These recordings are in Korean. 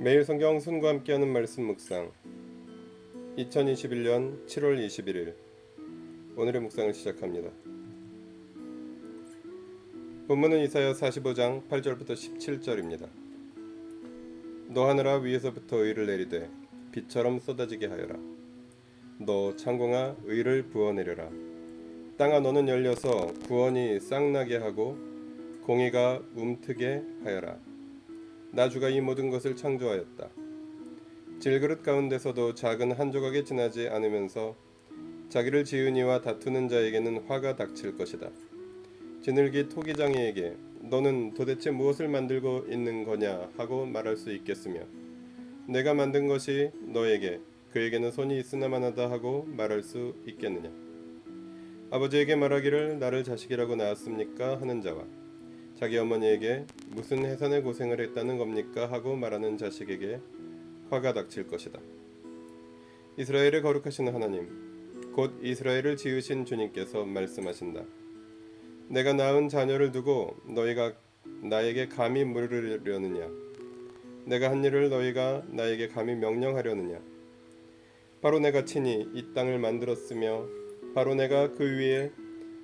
매일 성경 순과 함께하는 말씀 묵상 2021년 7월 21일 오늘의 묵상을 시작합니다. 본문은 이사야 45장 8절부터 17절입니다. 너 하늘아 위에서부터 의를 내리되 비처럼 쏟아지게 하여라. 너 창공아 의를 부어내려라. 땅아 너는 열려서 구원이 싹나게 하고 공의가 움트게 하여라. 나 주가 이 모든 것을 창조하였다. 질그릇 가운데서도 작은 한 조각이 지나지 않으면서 자기를 지은 이와 다투는 자에게는 화가 닥칠 것이다. 지늘기 토기장이에게 너는 도대체 무엇을 만들고 있는 거냐 하고 말할 수 있겠으며 내가 만든 것이 너에게 그에게는 손이 있으나마나다 하고 말할 수 있겠느냐. 아버지에게 말하기를 나를 자식이라고 낳았습니까 하는 자와 자기 어머니에게 무슨 해산의 고생을 했다는 겁니까 하고 말하는 자식에게 화가 닥칠 것이다. 이스라엘의 거룩하신 하나님, 곧 이스라엘을 지으신 주님께서 말씀하신다. 내가 낳은 자녀를 두고 너희가 나에게 감히 물으려느냐? 내가 한 일을 너희가 나에게 감히 명령하려느냐? 바로 내가 친히 이 땅을 만들었으며 바로 내가 그 위에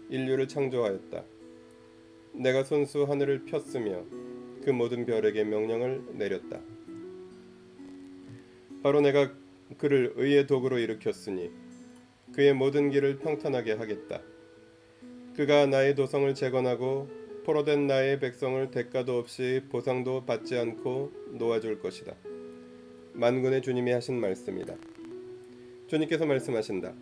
인류를 창조하였다. 내가 손수 하늘을 폈으며 그 모든 별에게 명령을 내렸다. 바로 내가 그를 의의 도구로 일으켰으니 그의 모든 길을 평탄하게 하겠다. 그가 나의 도성을 재건하고 포로된 나의 백성을 대가도 없이 보상도 받지 않고 놓아줄 것이다. 만군의 주님이 하신 말씀이다. 주님께서 말씀하신다.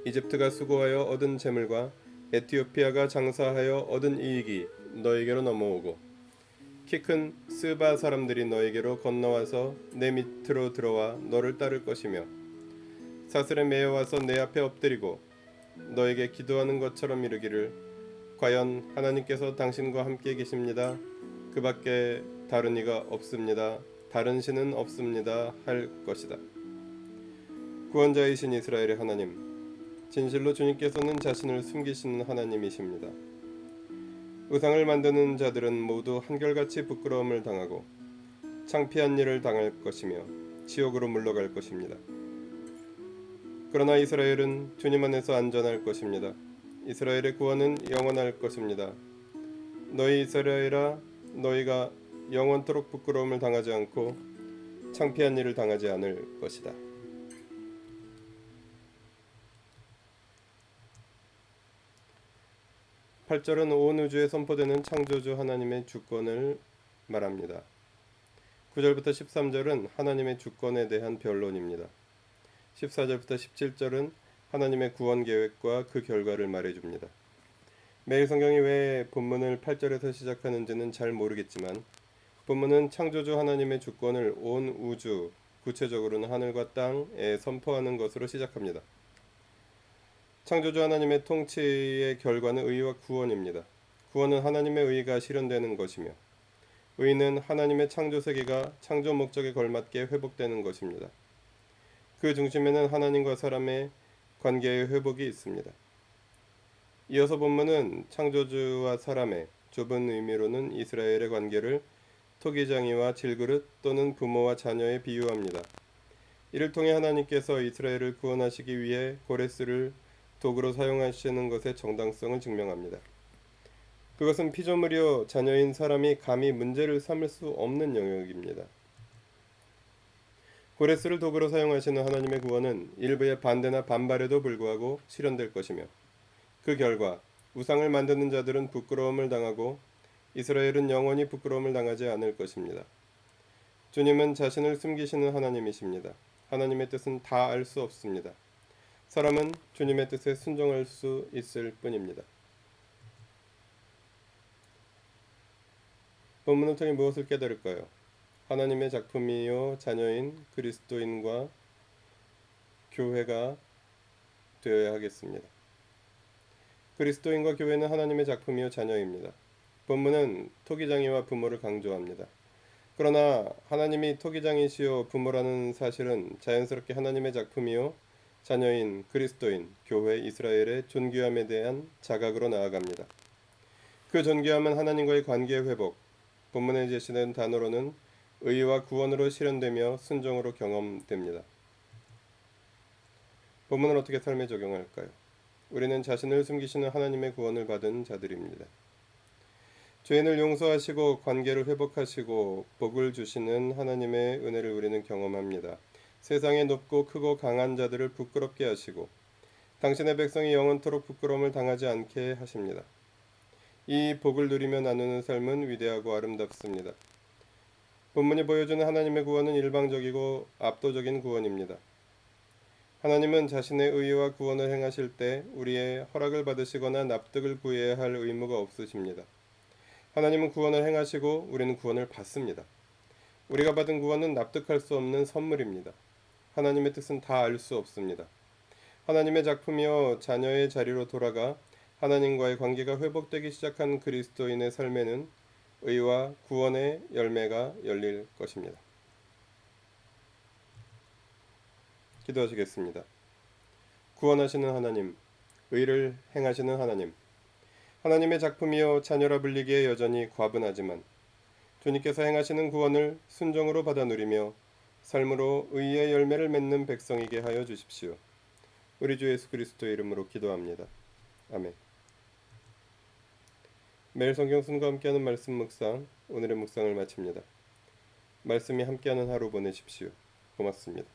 이집트가 수고하여 얻은 재물과 에티오피아가 장사하여 얻은 이익이 너에게로 넘어오고 키 큰 스바 사람들이 너에게로 건너와서 내 밑으로 들어와 너를 따를 것이며 사슬에 매여와서 내 앞에 엎드리고 너에게 기도하는 것처럼 이르기를 과연 하나님께서 당신과 함께 계십니다. 그 밖에 다른 이가 없습니다. 다른 신은 없습니다. 할 것이다. 구원자이신 이스라엘의 하나님, 진실로 주님께서는 자신을 숨기시는 하나님이십니다. 우상을 만드는 자들은 모두 한결같이 부끄러움을 당하고 창피한 일을 당할 것이며 지옥으로 물러갈 것입니다. 그러나 이스라엘은 주님 안에서 안전할 것입니다. 이스라엘의 구원은 영원할 것입니다. 너희 이스라엘아, 너희가 영원토록 부끄러움을 당하지 않고 창피한 일을 당하지 않을 것이다. 8절은 온 우주에 선포되는 창조주 하나님의 주권을 말합니다. 9절부터 13절은 하나님의 주권에 대한 변론입니다. 14절부터 17절은 하나님의 구원 계획과 그 결과를 말해줍니다. 매일 성경이 왜 본문을 8절에서 시작하는지는 잘 모르겠지만 본문은 창조주 하나님의 주권을 온 우주, 구체적으로는 하늘과 땅에 선포하는 것으로 시작합니다. 창조주 하나님의 통치의 결과는 의와 구원입니다. 구원은 하나님의 의가 실현되는 것이며 의는 하나님의 창조 세계가 창조 목적에 걸맞게 회복되는 것입니다. 그 중심에는 하나님과 사람의 관계의 회복이 있습니다. 이어서 본문은 창조주와 사람의 좁은 의미로는 이스라엘의 관계를 토기장이와 질그릇 또는 부모와 자녀에 비유합니다. 이를 통해 하나님께서 이스라엘을 구원하시기 위해 고레스를 도구로 사용하시는 것의 정당성을 증명합니다. 그것은 피조물이요 자녀인 사람이 감히 문제를 삼을 수 없는 영역입니다. 고레스를 도구로 사용하시는 하나님의 구원은 일부의 반대나 반발에도 불구하고 실현될 것이며 그 결과 우상을 만드는 자들은 부끄러움을 당하고 이스라엘은 영원히 부끄러움을 당하지 않을 것입니다. 주님은 자신을 숨기시는 하나님이십니다. 하나님의 뜻은 다 알 수 없습니다. 사람은 주님의 뜻에 순종할 수 있을 뿐입니다. 본문을 통해 무엇을 깨달을까요? 하나님의 작품이요 자녀인 그리스도인과 교회가 되어야 하겠습니다. 그리스도인과 교회는 하나님의 작품이요 자녀입니다. 본문은 토기장이와 부모를 강조합니다. 그러나 하나님이 토기장이시요 부모라는 사실은 자연스럽게 하나님의 작품이요 자녀인 그리스도인, 교회, 이스라엘의 존귀함에 대한 자각으로 나아갑니다. 그 존귀함은 하나님과의 관계 회복, 본문에 제시된 단어로는 의와 구원으로 실현되며 순종으로 경험됩니다. 본문을 어떻게 삶에 적용할까요? 우리는 자신을 숨기시는 하나님의 구원을 받은 자들입니다. 죄인을 용서하시고 관계를 회복하시고 복을 주시는 하나님의 은혜를 우리는 경험합니다. 세상의 높고 크고 강한 자들을 부끄럽게 하시고 당신의 백성이 영원토록 부끄러움을 당하지 않게 하십니다. 이 복을 누리며 나누는 삶은 위대하고 아름답습니다. 본문이 보여주는 하나님의 구원은 일방적이고 압도적인 구원입니다. 하나님은 자신의 의와 구원을 행하실 때 우리의 허락을 받으시거나 납득을 구해야 할 의무가 없으십니다. 하나님은 구원을 행하시고 우리는 구원을 받습니다. 우리가 받은 구원은 납득할 수 없는 선물입니다. 하나님의 뜻은 다 알 수 없습니다. 하나님의 작품이여 자녀의 자리로 돌아가 하나님과의 관계가 회복되기 시작한 그리스도인의 삶에는 의와 구원의 열매가 열릴 것입니다. 기도하시겠습니다. 구원하시는 하나님, 의를 행하시는 하나님, 하나님의 작품이여 자녀라 불리기에 여전히 과분하지만 주님께서 행하시는 구원을 순종으로 받아 누리며 삶으로 의의 열매를 맺는 백성이게 하여 주십시오. 우리 주 예수 그리스도의 이름으로 기도합니다. 아멘. 매일 성경 순과 함께하는 말씀 묵상, 오늘의 묵상을 마칩니다. 말씀이 함께하는 하루 보내십시오. 고맙습니다.